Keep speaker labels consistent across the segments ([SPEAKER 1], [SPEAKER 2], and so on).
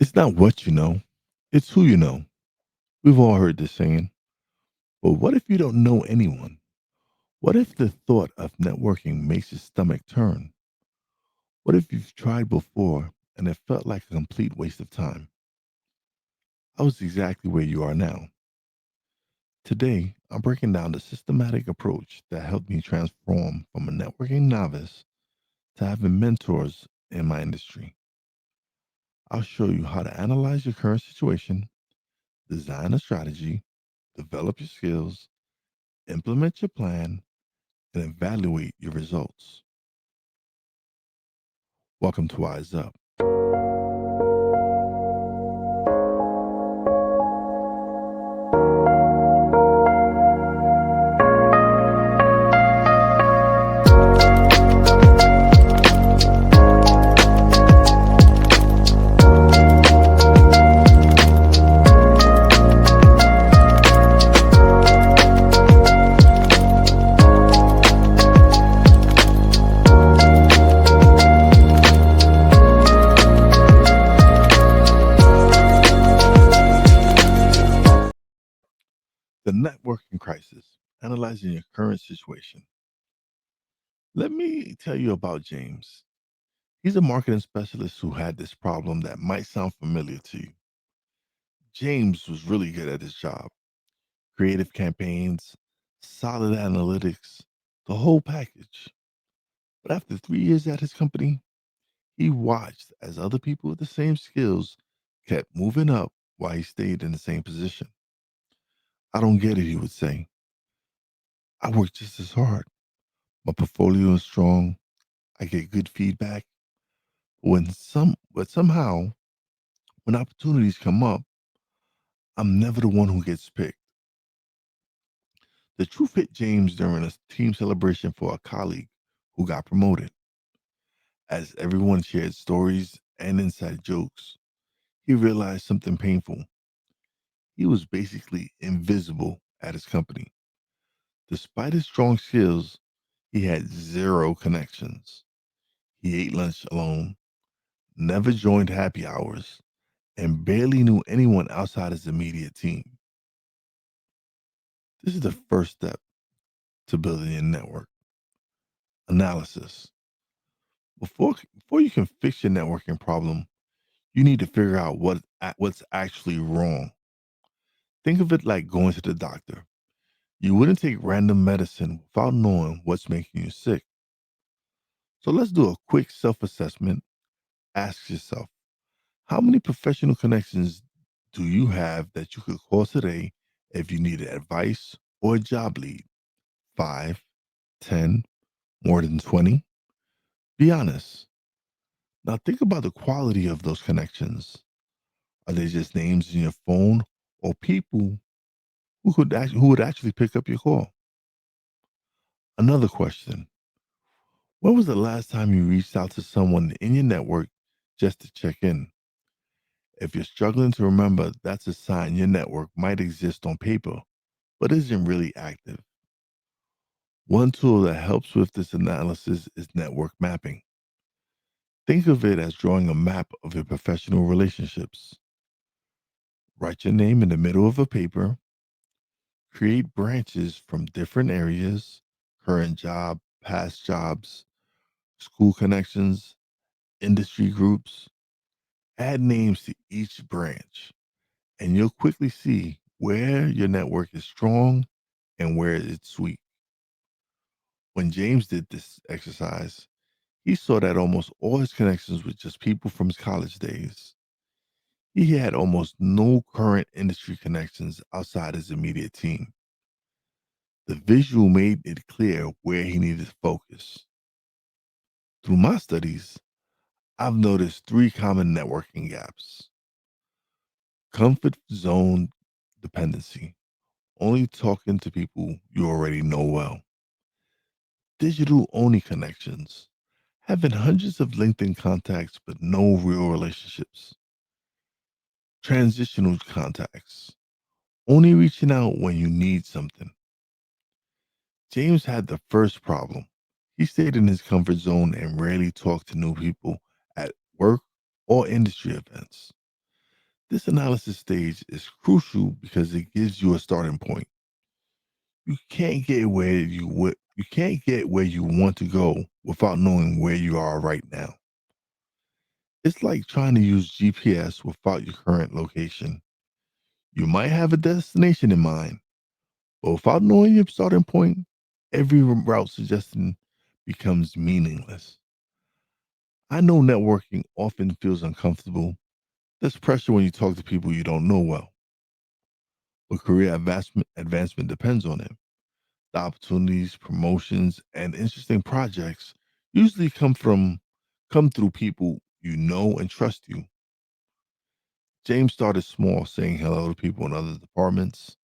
[SPEAKER 1] It's not what you know, it's who you know. We've all heard this saying. But what if you don't know anyone? What if the thought of networking makes your stomach turn? What if you've tried before and it felt like a complete waste of time? I was exactly where you are now. Today, I'm breaking down the systematic approach that helped me transform from a networking novice to having mentors in my industry. I'll show you how to analyze your current situation, design a strategy, develop your skills, implement your plan, and evaluate your results. Welcome to Wize Up. The networking crisis, analyzing your current situation. Let me tell you about James. He's a marketing specialist who had this problem that might sound familiar to you. James was really good at his job, creative campaigns, solid analytics, the whole package. But after 3 years at his company, he watched as other people with the same skills kept moving up while he stayed in the same position. I don't get it, he would say. I work just as hard. My portfolio is strong. I get good feedback. But somehow, when opportunities come up, I'm never the one who gets picked. The truth hit James during a team celebration for a colleague who got promoted. As everyone shared stories and inside jokes, he realized something painful. He was basically invisible at his company. Despite his strong skills, he had zero connections. He ate lunch alone, never joined happy hours, and barely knew anyone outside his immediate team. This is the first step to building a network analysis. Before you can fix your networking problem, you need to figure out what's actually wrong. Think of it like going to the doctor. You wouldn't take random medicine without knowing what's making you sick. So let's do a quick self-assessment. Ask yourself, how many professional connections do you have that you could call today if you needed advice or a job lead? 5, 10, more than 20? Be honest. Now think about the quality of those connections. Are they just names in your phone or people who would actually pick up your call? Another question. When was the last time you reached out to someone in your network just to check in? If you're struggling to remember, that's a sign your network might exist on paper, but isn't really active. One tool that helps with this analysis is network mapping. Think of it as drawing a map of your professional relationships. Write your name in the middle of a paper, create branches from different areas, current job, past jobs, school connections, industry groups. Add names to each branch, and you'll quickly see where your network is strong and where it's weak. When James did this exercise, he saw that almost all his connections were just people from his college days. He had almost no current industry connections outside his immediate team. The visual made it clear where he needed to focus. Through my studies, I've noticed three common networking gaps: comfort zone dependency, only talking to people you already know well; digital only connections, having hundreds of LinkedIn contacts but no real relationships; transitional contacts, only reaching out when you need something. James had the first problem. He stayed in his comfort zone and rarely talked to new people at work or industry events. This analysis stage is crucial because it gives you a starting point. You can't get where you want to go without knowing where you are right now. It's like trying to use GPS without your current location. You might have a destination in mind, but without knowing your starting point, every route suggestion becomes meaningless. I know networking often feels uncomfortable. There's pressure when you talk to people you don't know well, but career advancement depends on it. The opportunities, promotions, and interesting projects usually come through people you know and trust you. James started small, saying hello to people in other departments,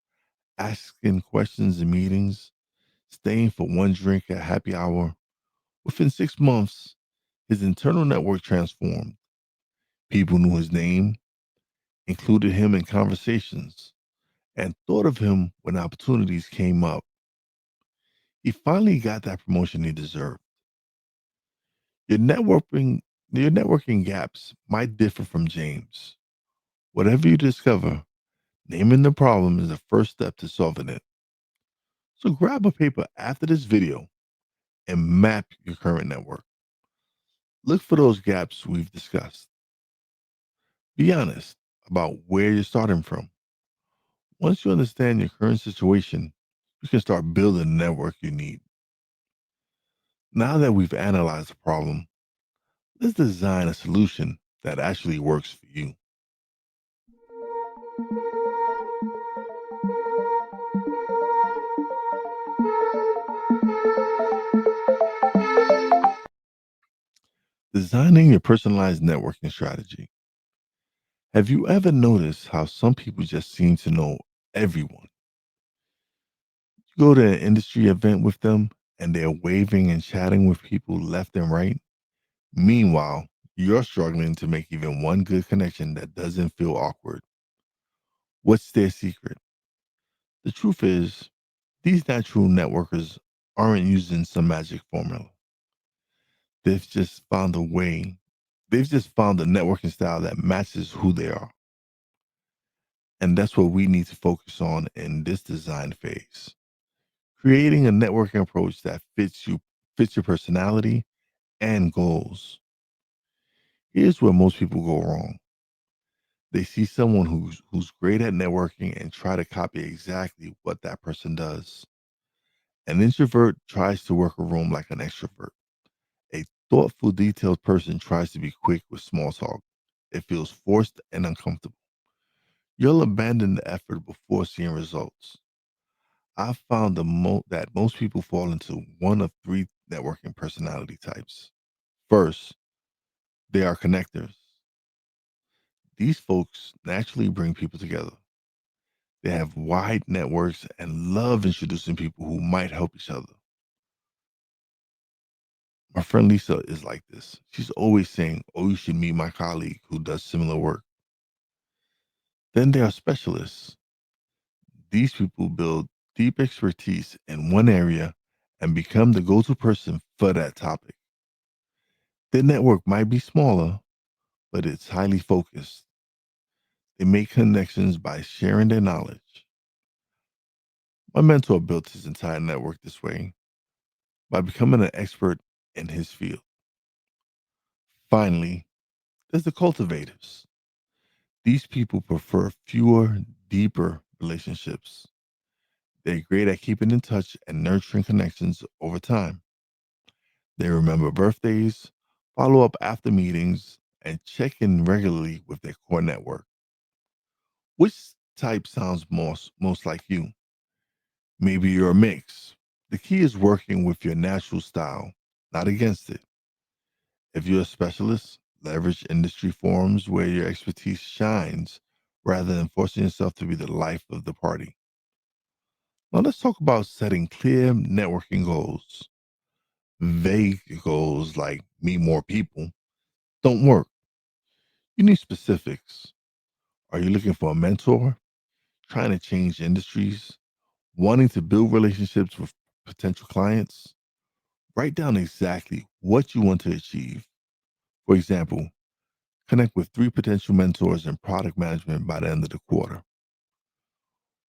[SPEAKER 1] asking questions in meetings, staying for one drink at happy hour. Within 6 months, his internal network transformed. People knew his name, included him in conversations, and thought of him when opportunities came up. He finally got that promotion he deserved. Your networking your networking gaps might differ from James. Whatever you discover, naming the problem is the first step to solving it. So grab a paper after this video and map your current network. Look for those gaps we've discussed. Be honest about where you're starting from. Once you understand your current situation, you can start building the network you need. Now that we've analyzed the problem, let's design a solution that actually works for you. Designing your personalized networking strategy. Have you ever noticed how some people just seem to know everyone? You go to an industry event with them and they're waving and chatting with people left and right. Meanwhile, you're struggling to make even one good connection that doesn't feel awkward. What's their secret? The truth is, these natural networkers aren't using some magic formula. They've just found a way, they've just found a networking style that matches who they are. And that's what we need to focus on in this design phase. Creating a networking approach that fits your personality and goals. Here's where most people go wrong. They see someone who's great at networking and try to copy exactly what that person does. An introvert tries to work a room like an extrovert. A thoughtful, detailed person tries to be quick with small talk. It feels forced and uncomfortable. You'll abandon the effort before seeing results. I've found that most people fall into one of three networking personality types. First, they are connectors. These folks naturally bring people together. They have wide networks and love introducing people who might help each other. My friend Lisa is like this. She's always saying, "Oh, you should meet my colleague who does similar work." Then there are specialists. These people build deep expertise in one area and become the go to person for that topic. Their network might be smaller, but it's highly focused. They make connections by sharing their knowledge. My mentor built his entire network this way by becoming an expert in his field. Finally, there's the cultivators. These people prefer fewer, deeper relationships. They're great at keeping in touch and nurturing connections over time. They remember birthdays, follow up after meetings, and check in regularly with their core network. Which type sounds most like you? Maybe you're a mix. The key is working with your natural style, not against it. If you're a specialist, leverage industry forums where your expertise shines rather than forcing yourself to be the life of the party. Now, let's talk about setting clear networking goals. Vague goals like meet more people don't work. You need specifics. Are you looking for a mentor, trying to change industries, wanting to build relationships with potential clients? Write down exactly what you want to achieve. For example, Connect with 3 potential mentors in product management by the end of the quarter.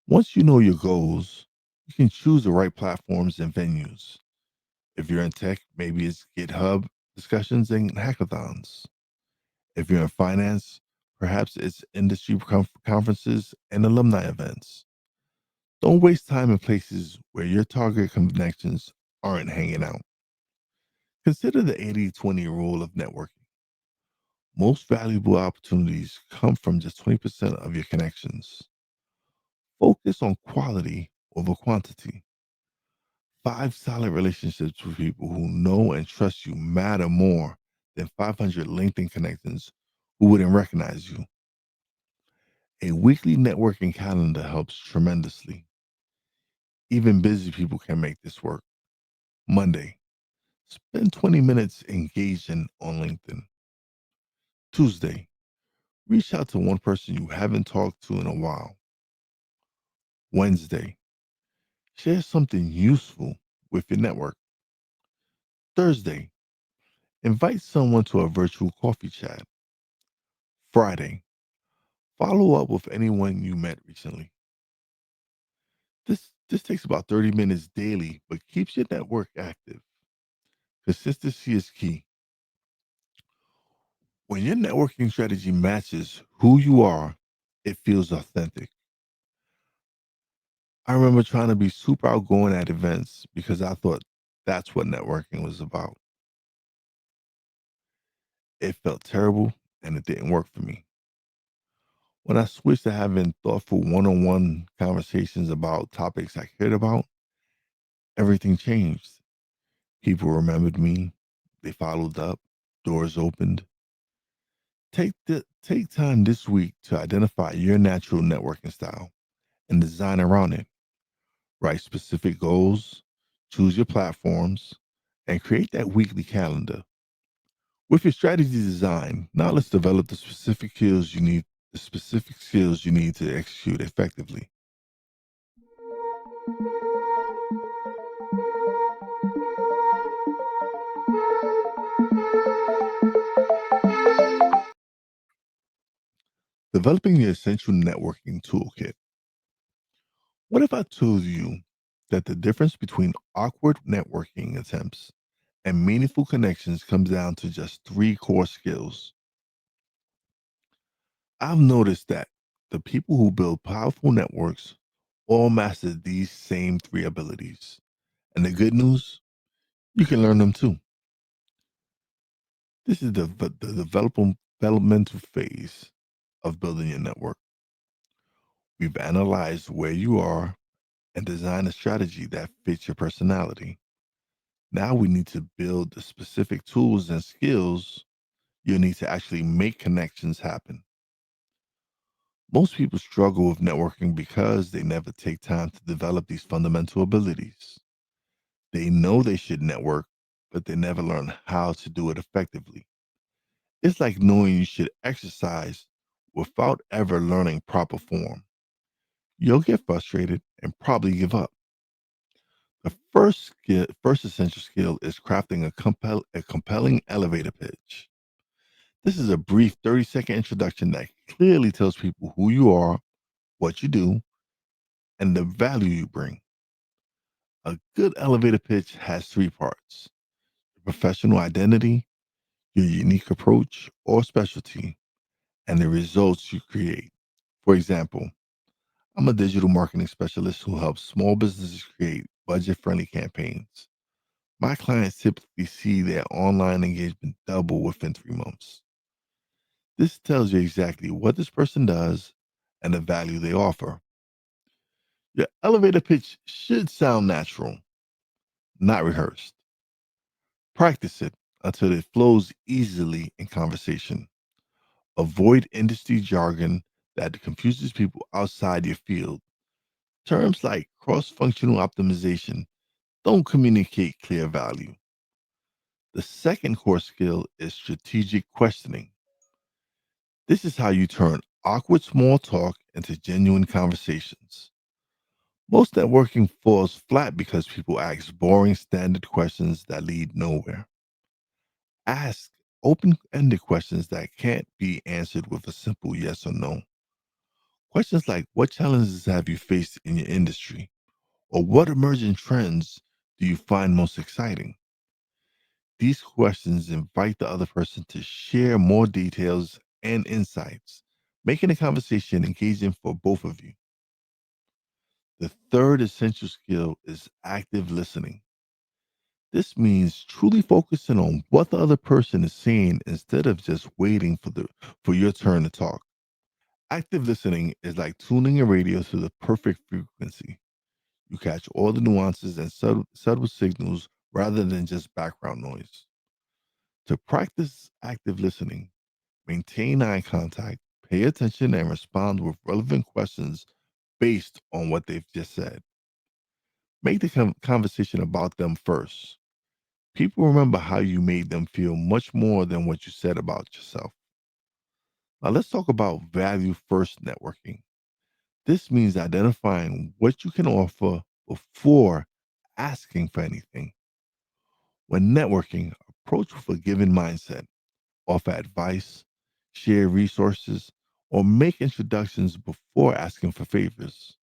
[SPEAKER 1] Once you know your goals, you can choose the right platforms and venues. If you're in tech, maybe it's GitHub discussions and hackathons. If you're in finance, perhaps it's industry conferences and alumni events. Don't waste time in places where your target connections aren't hanging out. Consider the 80-20 rule of networking. Most valuable opportunities come from just 20% of your connections. Focus on quality over quantity. 5 solid relationships with people who know and trust you matter more than 500 LinkedIn connections who wouldn't recognize you. A weekly networking calendar helps tremendously. Even busy people can make this work. Monday, spend 20 minutes engaging on LinkedIn. Tuesday, reach out to one person you haven't talked to in a while. Wednesday, share something useful with your network. Thursday, invite someone to a virtual coffee chat. Friday, follow up with anyone you met recently. This takes about 30 minutes daily, but keeps your network active. Consistency is key. When your networking strategy matches who you are, it feels authentic. I remember trying to be super outgoing at events because I thought that's what networking was about. It felt terrible and it didn't work for me. When I switched to having thoughtful one on one conversations about topics I cared about, everything changed. People remembered me, they followed up, doors opened. Take time this week to identify your natural networking style and design around it. Write specific goals, choose your platforms, and create that weekly calendar. With your strategy designed, now let's develop the specific skills you need to execute effectively. Developing the essential networking toolkit. What if I told you that the difference between awkward networking attempts and meaningful connections comes down to just 3 core skills? I've noticed that the people who build powerful networks all master these same 3 abilities. And the good news, you can learn them too. This is the developmental phase of building your network. We've analyzed where you are and designed a strategy that fits your personality. Now we need to build the specific tools and skills you need to actually make connections happen. Most people struggle with networking because they never take time to develop these fundamental abilities. They know they should network, but they never learn how to do it effectively. It's like knowing you should exercise without ever learning proper form. You'll get frustrated and probably give up. The first essential skill is crafting a compelling elevator pitch. This is a brief 30-second introduction that clearly tells people who you are, what you do, and the value you bring. A good elevator pitch has 3 parts: your professional identity, your unique approach or specialty, and the results you create. For example, I'm a digital marketing specialist who helps small businesses create budget friendly campaigns. My clients typically see their online engagement double within 3 months. This tells you exactly what this person does and the value they offer. Your elevator pitch should sound natural, not rehearsed. Practice it until it flows easily in conversation. Avoid industry jargon that confuses people outside your field. Terms like cross functional optimization don't communicate clear value. The second core skill is strategic questioning. This is how you turn awkward small talk into genuine conversations. Most networking falls flat because people ask boring standard questions that lead nowhere. Ask Open-ended questions that can't be answered with a simple yes or no. Questions like, what challenges have you faced in your industry? Or what emerging trends do you find most exciting? These questions invite the other person to share more details and insights, making the conversation engaging for both of you. The third essential skill is active listening. This means truly focusing on what the other person is saying instead of just waiting for your turn to talk. Active listening is like tuning a radio to the perfect frequency. You catch all the nuances and subtle signals rather than just background noise. To practice active listening, maintain eye contact, pay attention, and respond with relevant questions based on what they've just said. Make the conversation about them first. People remember how you made them feel much more than what you said about yourself. Now, let's talk about value first networking. This means identifying what you can offer before asking for anything. When networking, approach with a given mindset, offer advice, share resources, or make introductions before asking for favors.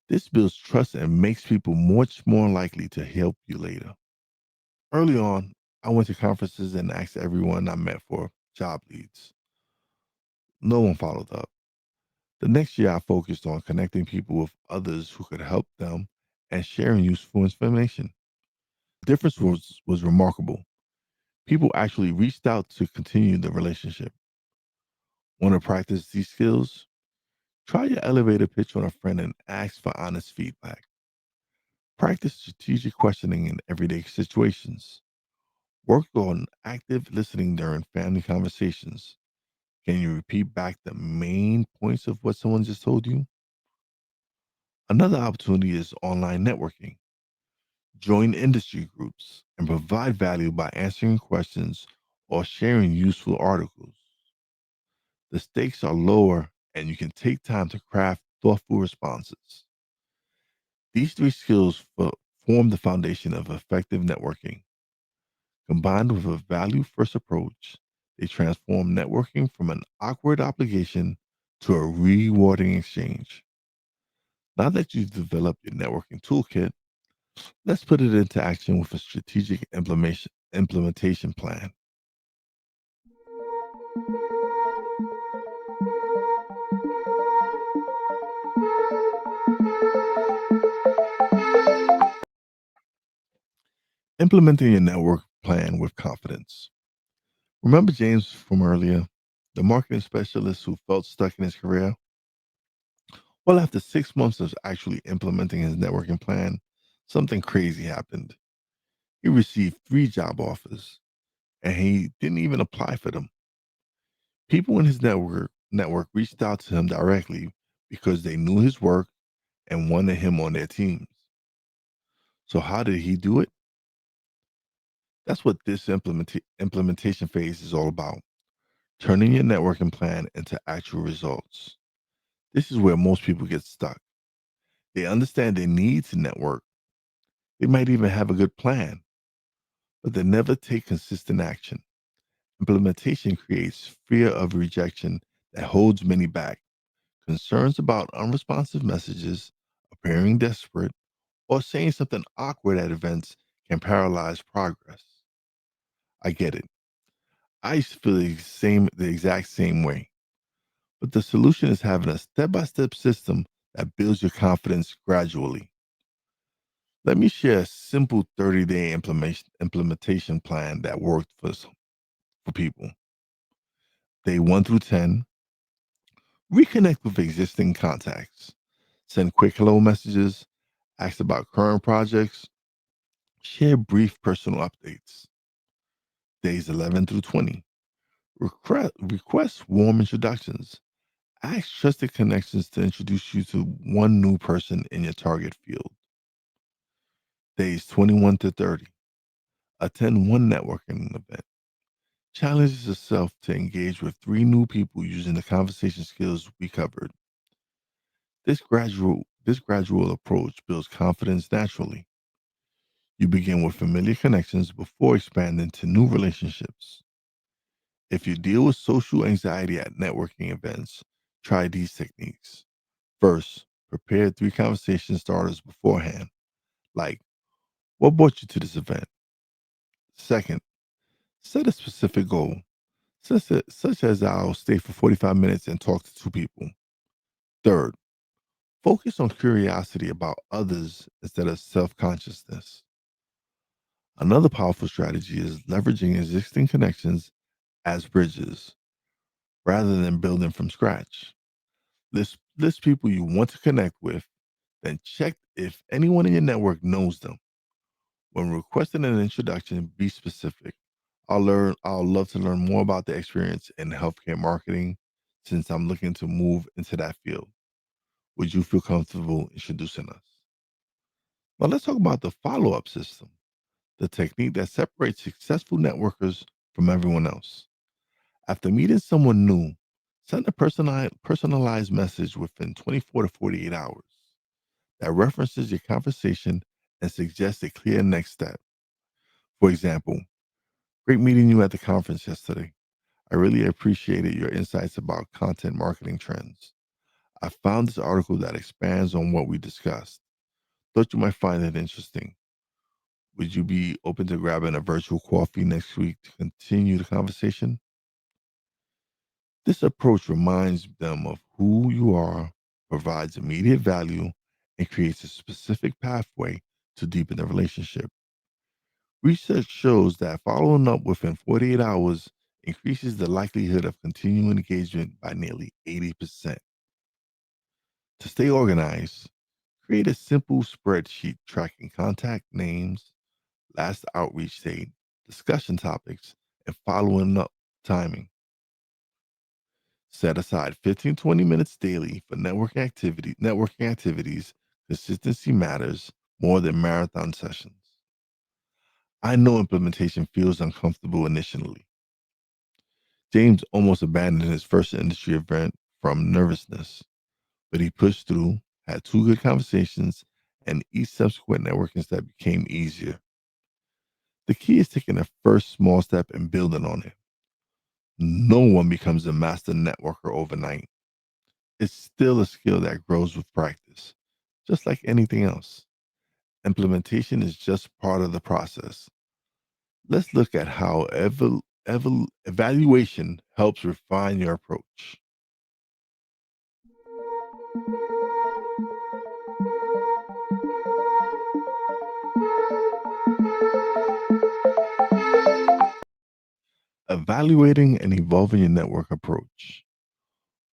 [SPEAKER 1] This builds trust and makes people much more likely to help you later. Early on, I went to conferences and asked everyone I met for job leads. No one followed up. The next year, I focused on connecting people with others who could help them and sharing useful information. The difference was remarkable. People actually reached out to continue the relationship. Want to practice these skills? Try your elevator pitch on a friend and ask for honest feedback. Practice strategic questioning in everyday situations. Work on active listening during family conversations. Can you repeat back the main points of what someone just told you? Another opportunity is online networking. Join industry groups and provide value by answering questions or sharing useful articles. The stakes are lower and you can take time to craft thoughtful responses. These three skills form the foundation of effective networking. Combined with a value first approach, they transform networking from an awkward obligation to a rewarding exchange. Now that you've developed your networking toolkit, let's put it into action with a strategic implementation plan. Implementing your network plan with confidence. Remember James from earlier, the marketing specialist who felt stuck in his career? Well, after 6 months of actually implementing his networking plan, something crazy happened. He received three job offers and he didn't even apply for them. People in his network reached out to him directly because they knew his work and wanted him on their teams. So how did he do it? That's what this implementation phase is all about. Turning your networking plan into actual results. This is where most people get stuck. They understand they need to network. They might even have a good plan, but they never take consistent action. Implementation creates fear of rejection that holds many back. Concerns about unresponsive messages, appearing desperate, or saying something awkward at events can paralyze progress. I get it. I used to feel the exact same way. But the solution is having a step-by-step system that builds your confidence gradually. Let me share a simple 30-day implementation plan that worked for people. Day 1 through 10, reconnect with existing contacts. Send quick hello messages, ask about current projects, share brief personal updates. Days 11 through 20, request warm introductions. Ask trusted connections to introduce you to one new person in your target field. Days 21 to 30, attend one networking event. Challenge yourself to engage with three new people using the conversation skills we covered. This gradual approach builds confidence naturally. You begin with familiar connections before expanding to new relationships. If you deal with social anxiety at networking events, try these techniques. First, prepare 3 conversation starters beforehand, like what brought you to this event? Second, set a specific goal, such as I'll stay for 45 minutes and talk to 2 people. Third, focus on curiosity about others instead of self consciousness. Another powerful strategy is leveraging existing connections as bridges rather than building from scratch. List people you want to connect with, then check if anyone in your network knows them. When requesting an introduction, be specific. I'll love to learn more about the experience in healthcare marketing since I'm looking to move into that field. Would you feel comfortable introducing us? Now let's talk about the follow-up system, the technique that separates successful networkers from everyone else. After meeting someone new, send a personalized message within 24 to 48 hours that references your conversation and suggests a clear next step. For example, great meeting you at the conference yesterday. I really appreciated your insights about content marketing trends. I found this article that expands on what we discussed. Thought you might find it interesting. Would you be open to grabbing a virtual coffee next week to continue the conversation? This approach reminds them of who you are, provides immediate value, and creates a specific pathway to deepen the relationship. Research shows that following up within 48 hours increases the likelihood of continuing engagement by nearly 80%. To stay organized, create a simple spreadsheet tracking contact names, last outreach date, discussion topics, and following up timing. Set aside 15 to 20 minutes daily for networking activities. Consistency matters more than marathon sessions. I know implementation feels uncomfortable initially. James almost abandoned his first industry event from nervousness, but he pushed through, had 2 good conversations, and each subsequent networking step became easier. The key is taking the first small step and building on it. No one becomes a master networker overnight. It's still a skill that grows with practice, just like anything else. Implementation is just part of the process. Let's look at how evaluation helps refine your approach. Evaluating and evolving your network approach.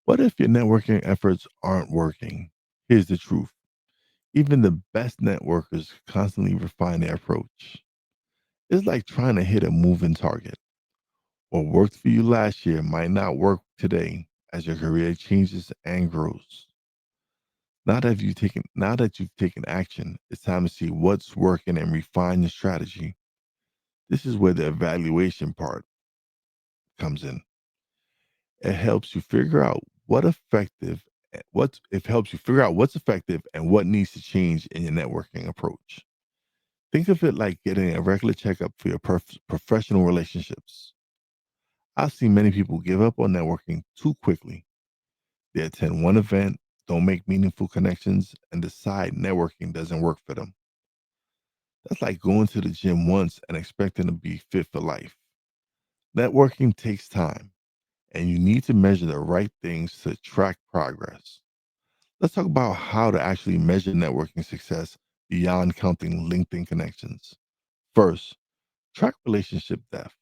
[SPEAKER 1] What if your networking efforts aren't working? Here's the truth. Even the best networkers constantly refine their approach. It's like trying to hit a moving target. What worked for you last year might not work today as your career changes and grows. Now that you've taken action, it's time to see what's working and refine your strategy. This is where the evaluation part comes in. It helps you figure out what's effective and what needs to change in your networking approach. Think of it like getting a regular checkup for your professional relationships. I've seen many people give up on networking too quickly. They attend one event, don't make meaningful connections, and decide networking doesn't work for them. That's like going to the gym once and expecting to be fit for life. Networking takes time, and you need to measure the right things to track progress. Let's talk about how to actually measure networking success beyond counting LinkedIn connections. First, track relationship depth.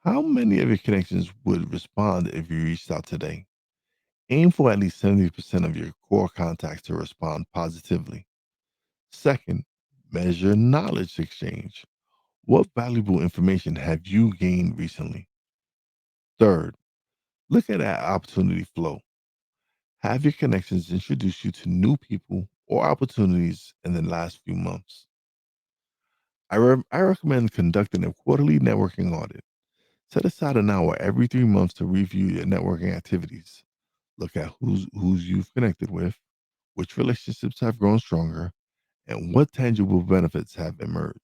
[SPEAKER 1] How many of your connections would respond if you reached out today? Aim for at least 70% of your core contacts to respond positively. Second, measure knowledge exchange. What valuable information have you gained recently? Third, look at that opportunity flow. Have your connections introduced you to new people or opportunities in the last few months? I recommend conducting a quarterly networking audit. Set aside an hour every 3 months to review your networking activities. Look at who's you've connected with, which relationships have grown stronger, and what tangible benefits have emerged.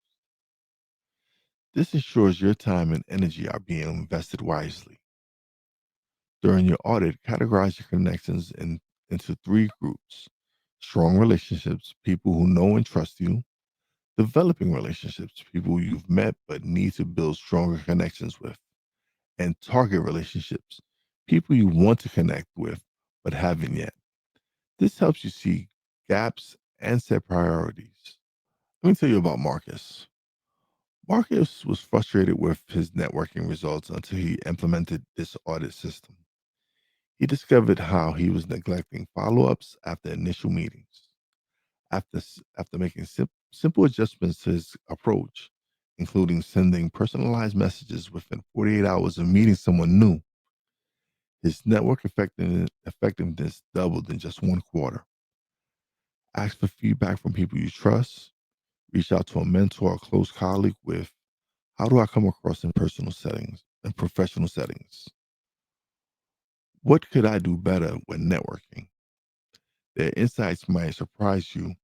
[SPEAKER 1] This ensures your time and energy are being invested wisely. During your audit, categorize your connections into three groups: strong relationships, people who know and trust you; developing relationships, people you've met but need to build stronger connections with; and target relationships, people you want to connect with but haven't yet. This helps you see gaps and set priorities. Let me tell you about Marcus. Marcus was frustrated with his networking results until he implemented this audit system. He discovered how he was neglecting follow ups after initial meetings. After making simple adjustments to his approach, including sending personalized messages within 48 hours of meeting someone new, his network effectiveness doubled in just 1 quarter. Ask for feedback from people you trust. Reach out to a mentor or close colleague with, how do I come across in personal settings and professional settings? What could I do better when networking? Their insights might surprise you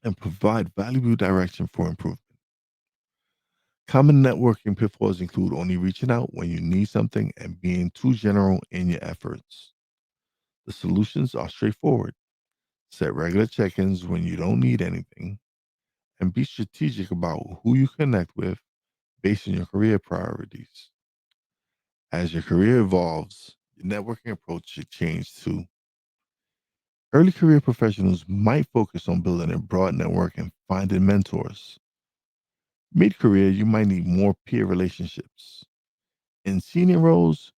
[SPEAKER 1] and provide valuable direction for improvement. Common networking pitfalls include only reaching out when you need something and being too general in your efforts. The solutions are straightforward. Set regular check ins when you don't need anything, and be strategic about who you connect with based on your career priorities. As your career evolves, your networking approach should change too. Early career professionals might focus on building a broad network and finding mentors. Mid career, you might need more peer relationships. In senior roles,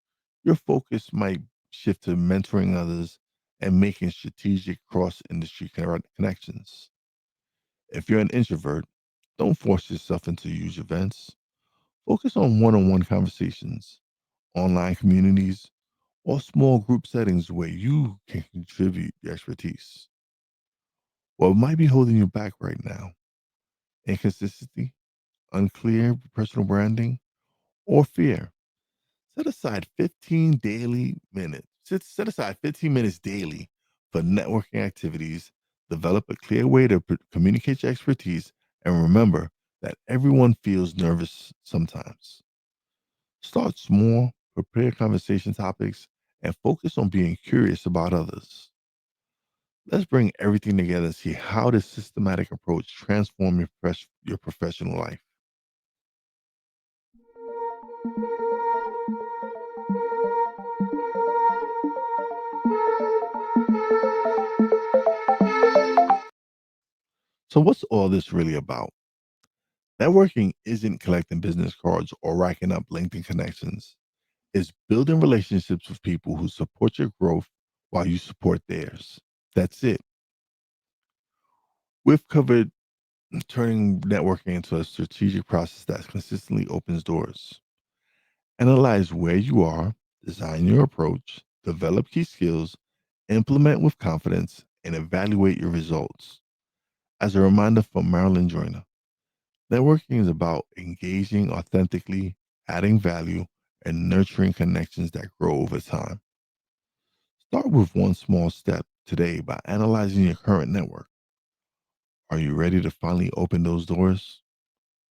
[SPEAKER 1] your focus might shift to mentoring others and making strategic cross industry connections. If you're an introvert, don't force yourself into huge events. Focus on one conversations, online communities, or small group settings where you can contribute your expertise. What might be holding you back right now? Inconsistency, unclear personal branding, or fear? Set aside 15 daily minutes. Set aside 15 minutes daily for networking activities. Develop a clear way to communicate your expertise, and remember that everyone feels nervous sometimes. Start small, prepare conversation topics, and focus on being curious about others. Let's bring everything together and see how this systematic approach transforms your professional life. So, what's all this really about? Networking isn't collecting business cards or racking up LinkedIn connections. It's building relationships with people who support your growth while you support theirs. That's it. We've covered turning networking into a strategic process that consistently opens doors. Analyze where you are, design your approach, develop key skills, implement with confidence, and evaluate your results. As a reminder from Marilyn Joyner, networking is about engaging authentically, adding value, and nurturing connections that grow over time. Start with one small step today by analyzing your current network. Are you ready to finally open those doors?